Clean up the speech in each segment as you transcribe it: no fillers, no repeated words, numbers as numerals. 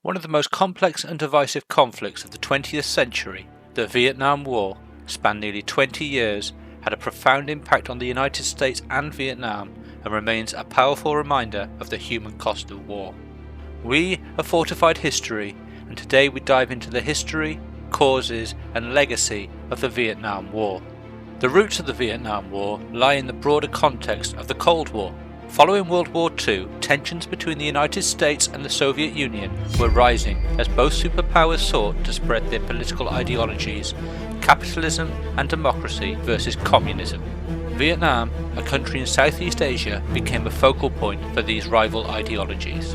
One of the most complex and divisive conflicts of the 20th century, the Vietnam War, spanned nearly 20 years, had a profound impact on the United States and Vietnam, and remains a powerful reminder of the human cost of war. We are Fortified History, and today we dive into the history, causes and legacy of the Vietnam War. The roots of the Vietnam War lie in the broader context of the Cold War. Following World War II, tensions between the United States and the Soviet Union were rising as both superpowers sought to spread their political ideologies, capitalism and democracy versus communism. Vietnam, a country in Southeast Asia, became a focal point for these rival ideologies.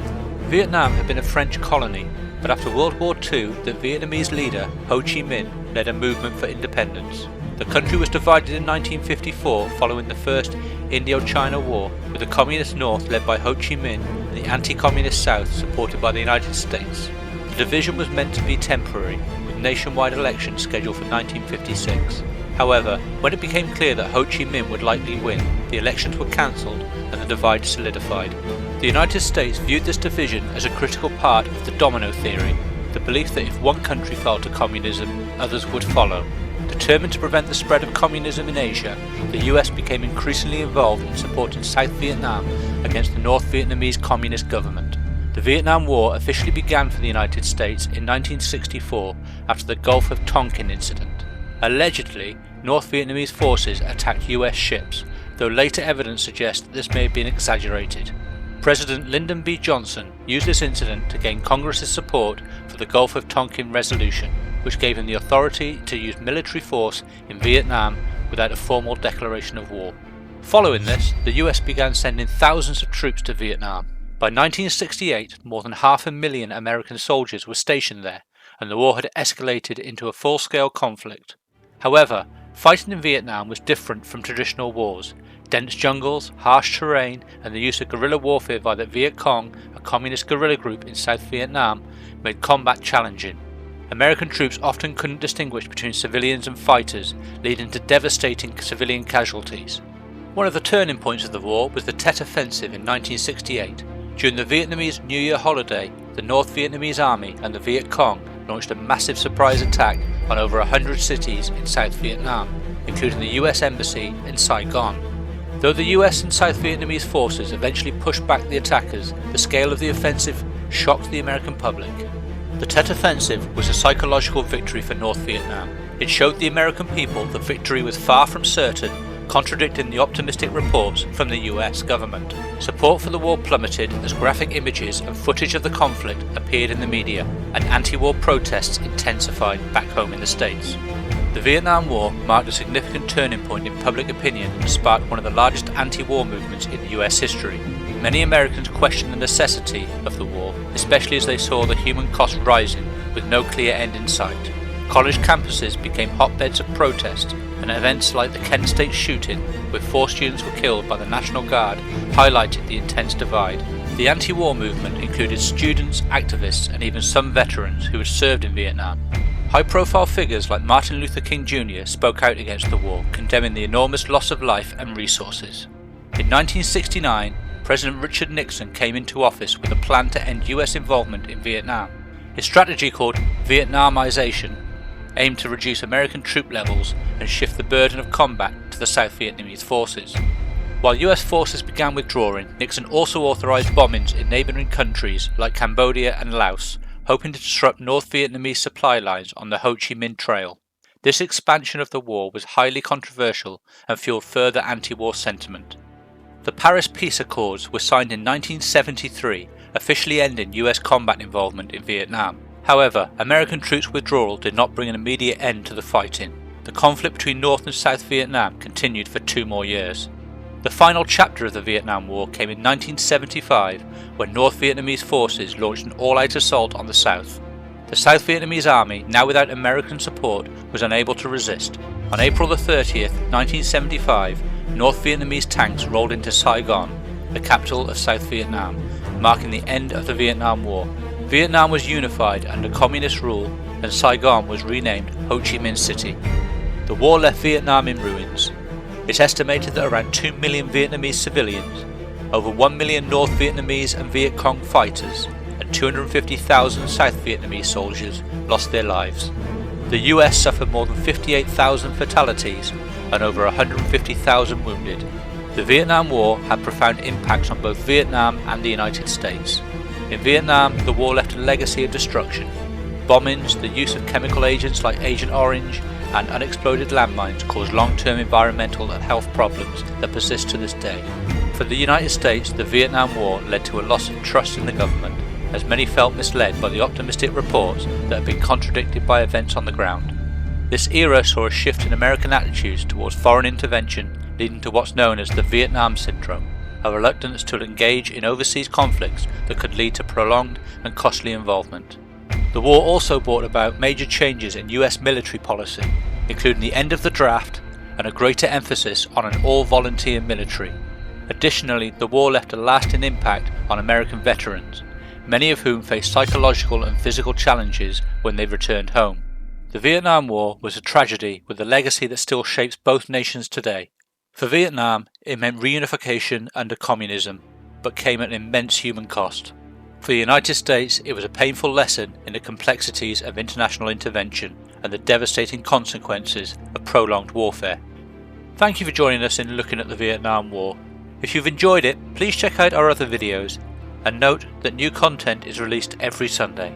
Vietnam had been a French colony, but after World War II, the Vietnamese leader Ho Chi Minh led a movement for independence. The country was divided in 1954 following the First Indochina War, with the Communist North led by Ho Chi Minh and the anti-Communist South supported by the United States. The division was meant to be temporary, with nationwide elections scheduled for 1956. However, when it became clear that Ho Chi Minh would likely win, the elections were cancelled and the divide solidified. The United States viewed this division as a critical part of the domino theory, the belief that if one country fell to communism, others would follow. Determined to prevent the spread of communism in Asia, the US became increasingly involved in supporting South Vietnam against the North Vietnamese Communist government. The Vietnam War officially began for the United States in 1964 after the Gulf of Tonkin incident. Allegedly, North Vietnamese forces attacked US ships, though later evidence suggests that this may have been exaggerated. President Lyndon B. Johnson used this incident to gain Congress's support for the Gulf of Tonkin resolution, which gave him the authority to use military force in Vietnam without a formal declaration of war. Following this, the US began sending thousands of troops to Vietnam. By 1968, more than 500,000 American soldiers were stationed there, and the war had escalated into a full-scale conflict. However, fighting in Vietnam was different from traditional wars. Dense jungles, harsh terrain, and the use of guerrilla warfare by the Viet Cong, a communist guerrilla group in South Vietnam, made combat challenging. American troops often couldn't distinguish between civilians and fighters, leading to devastating civilian casualties. One of the turning points of the war was the Tet Offensive in 1968. During the Vietnamese New Year holiday, the North Vietnamese Army and the Viet Cong launched a massive surprise attack on over 100 cities in South Vietnam, including the US Embassy in Saigon. Though the US and South Vietnamese forces eventually pushed back the attackers, the scale of the offensive shocked the American public. The Tet Offensive was a psychological victory for North Vietnam. It showed the American people that victory was far from certain, contradicting the optimistic reports from the US government. Support for the war plummeted as graphic images and footage of the conflict appeared in the media, and anti-war protests intensified back home in the States. The Vietnam War marked a significant turning point in public opinion and sparked one of the largest anti-war movements in US history. Many Americans questioned the necessity of the war, especially as they saw the human cost rising with no clear end in sight. College campuses became hotbeds of protest, and events like the Kent State shooting, where 4 students were killed by the National Guard, highlighted the intense divide. The anti-war movement included students, activists, and even some veterans who had served in Vietnam. High-profile figures like Martin Luther King Jr. spoke out against the war, condemning the enormous loss of life and resources. In 1969, President Richard Nixon came into office with a plan to end US involvement in Vietnam. His strategy, called Vietnamization, aimed to reduce American troop levels and shift the burden of combat to the South Vietnamese forces. While US forces began withdrawing, Nixon also authorized bombings in neighboring countries like Cambodia and Laos, hoping to disrupt North Vietnamese supply lines on the Ho Chi Minh Trail. This expansion of the war was highly controversial and fueled further anti-war sentiment. The Paris Peace Accords were signed in 1973, officially ending US combat involvement in Vietnam. However, American troops' withdrawal did not bring an immediate end to the fighting. The conflict between North and South Vietnam continued for 2 more years. The final chapter of the Vietnam War came in 1975, when North Vietnamese forces launched an all-out assault on the South. The South Vietnamese army, now without American support, was unable to resist. On April 30th, 1975, North Vietnamese tanks rolled into Saigon, the capital of South Vietnam, marking the end of the Vietnam War. Vietnam was unified under communist rule, and Saigon was renamed Ho Chi Minh City. The war left Vietnam in ruins. It's estimated that around 2 million Vietnamese civilians, over 1 million North Vietnamese and Viet Cong fighters, and 250,000 South Vietnamese soldiers lost their lives. The US suffered more than 58,000 fatalities and over 150,000 wounded. The Vietnam War had profound impacts on both Vietnam and the United States. In Vietnam, the war left a legacy of destruction. Bombings, the use of chemical agents like Agent Orange, and unexploded landmines caused long-term environmental and health problems that persist to this day. For the United States, the Vietnam War led to a loss of trust in the government, as many felt misled by the optimistic reports that had been contradicted by events on the ground. This era saw a shift in American attitudes towards foreign intervention, leading to what's known as the Vietnam Syndrome, a reluctance to engage in overseas conflicts that could lead to prolonged and costly involvement. The war also brought about major changes in US military policy, including the end of the draft and a greater emphasis on an all-volunteer military. Additionally, the war left a lasting impact on American veterans, many of whom faced psychological and physical challenges when they returned home. The Vietnam War was a tragedy with a legacy that still shapes both nations today. For Vietnam, it meant reunification under communism, but came at an immense human cost. For the United States, it was a painful lesson in the complexities of international intervention and the devastating consequences of prolonged warfare. Thank you for joining us in looking at the Vietnam War. If you've enjoyed it, please check out our other videos, and note that new content is released every Sunday.